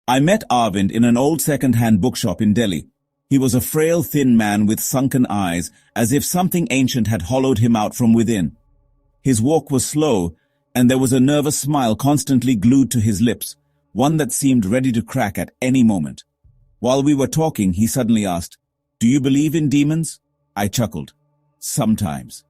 I met Arvind in an old second-hand bookshop in Delhi. He was a frail, thin man with sunken eyes, as if something ancient had hollowed him out from within. His walk was slow, and there was a nervous smile constantly glued to his lips, one that seemed ready to crack at any moment. While we were talking, he suddenly asked, "Do you believe in demons?" I chuckled. "Sometimes."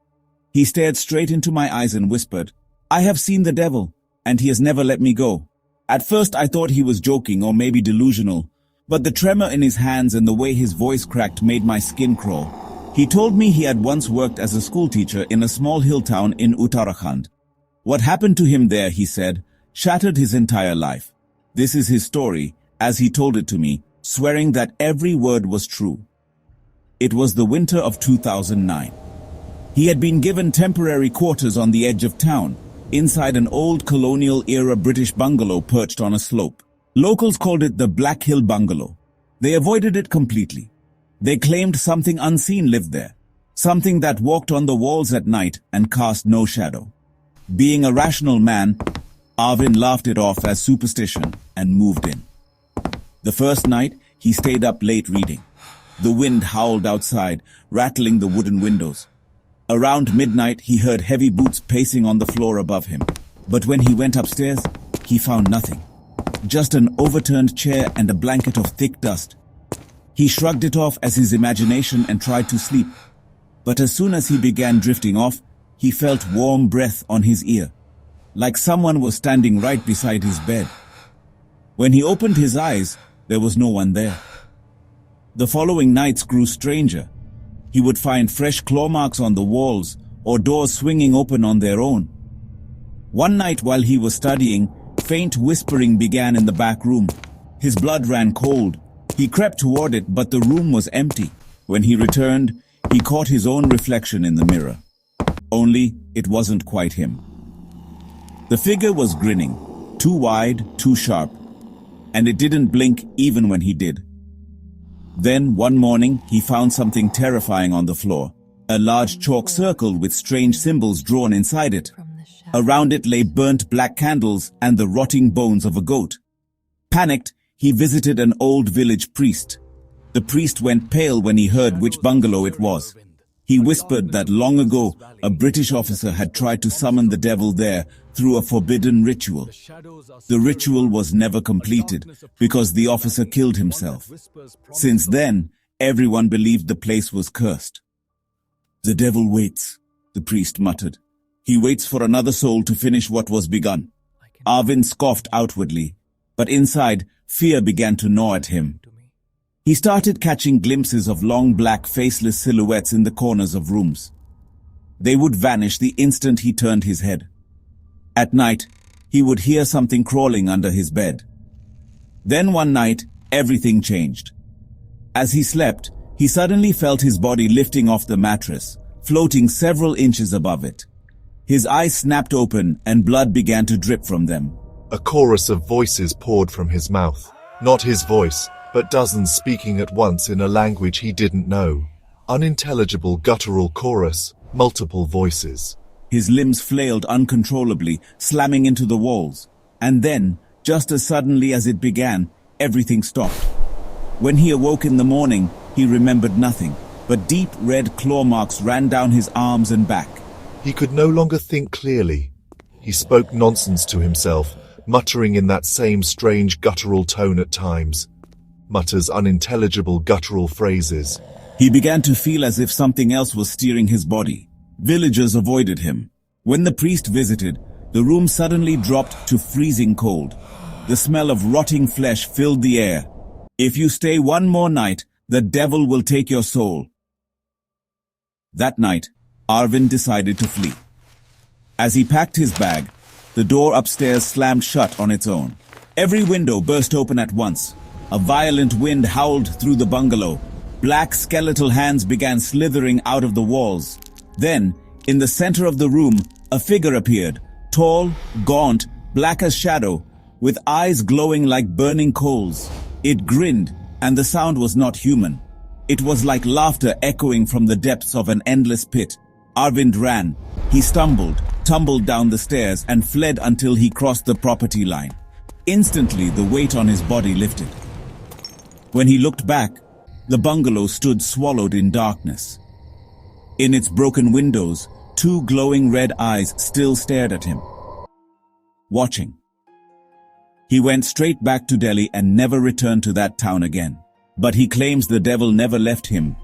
He stared straight into my eyes and whispered, "I have seen the devil, and he has never let me go." At first I thought he was joking or maybe delusional, but the tremor in his hands and the way his voice cracked made my skin crawl. He told me he had once worked as a schoolteacher in a small hill town in Uttarakhand. What happened to him there, he said, shattered his entire life. This is his story, as he told it to me, swearing that every word was true. It was the winter of 2009. He had been given temporary quarters on the edge of town, inside an old colonial-era British bungalow perched on a slope. Locals called it the Black Hill Bungalow. They avoided it completely. They claimed something unseen lived there, something that walked on the walls at night and cast no shadow. Being a rational man, Arvind laughed it off as superstition and moved in. The first night, he stayed up late reading. The wind howled outside, rattling the wooden windows. Around midnight, he heard heavy boots pacing on the floor above him. But when he went upstairs, he found nothing. Just an overturned chair and a blanket of thick dust. He shrugged it off as his imagination and tried to sleep. But as soon as he began drifting off, he felt warm breath on his ear, like someone was standing right beside his bed. When he opened his eyes, there was no one there. The following nights grew stranger. He would find fresh claw marks on the walls or doors swinging open on their own. One night while he was studying, faint whispering began in the back room. His blood ran cold. He crept toward it, but the room was empty. When he returned, he caught his own reflection in the mirror. Only it wasn't quite him. The figure was grinning, too wide, too sharp, and it didn't blink even when he did. Then, one morning, he found something terrifying on the floor. A large chalk circle with strange symbols drawn inside it. Around it lay burnt black candles and the rotting bones of a goat. Panicked, he visited an old village priest. The priest went pale when he heard which bungalow it was. He whispered that long ago, a British officer had tried to summon the devil there through a forbidden ritual. The ritual was never completed because the officer killed himself. Since then, everyone believed the place was cursed. "The devil waits," the priest muttered. "He waits for another soul to finish what was begun." Arvind scoffed outwardly, but inside, fear began to gnaw at him. He started catching glimpses of long black faceless silhouettes in the corners of rooms. They would vanish the instant he turned his head. At night, he would hear something crawling under his bed. Then one night, everything changed. As he slept, he suddenly felt his body lifting off the mattress, floating several inches above it. His eyes snapped open and blood began to drip from them. A chorus of voices poured from his mouth. Not his voice, but dozens speaking at once in a language he didn't know. Unintelligible guttural chorus, multiple voices. His limbs flailed uncontrollably, slamming into the walls. And then, just as suddenly as it began, everything stopped. When he awoke in the morning, he remembered nothing, but deep red claw marks ran down his arms and back. He could no longer think clearly. He spoke nonsense to himself, muttering in that same strange guttural tone at times. Mutters unintelligible guttural phrases. He began to feel as if something else was steering his body. Villagers avoided him. When the priest visited, the room suddenly dropped to freezing cold. The smell of rotting flesh filled the air. "If you stay one more night, the devil will take your soul." That night, Arvind decided to flee. As he packed his bag, the door upstairs slammed shut on its own. Every window burst open at once. A violent wind howled through the bungalow. Black skeletal hands began slithering out of the walls. Then, in the center of the room, a figure appeared, tall, gaunt, black as shadow, with eyes glowing like burning coals. It grinned, and the sound was not human. It was like laughter echoing from the depths of an endless pit. Arvind ran. He stumbled, tumbled down the stairs, and fled until he crossed the property line. Instantly, the weight on his body lifted. When he looked back, the bungalow stood swallowed in darkness. In its broken windows, two glowing red eyes still stared at him, watching. He went straight back to Delhi and never returned to that town again. But he claims the devil never left him.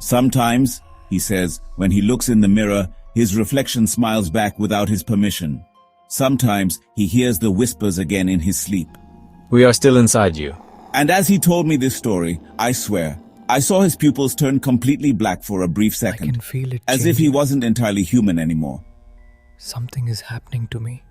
Sometimes, he says, when he looks in the mirror, his reflection smiles back without his permission. Sometimes he hears the whispers again in his sleep. We are still inside you. And as he told me this story, I swear, I saw his pupils turn completely black for a brief second. I can feel it as if he changing. wasn't entirely human anymore. Something is happening to me.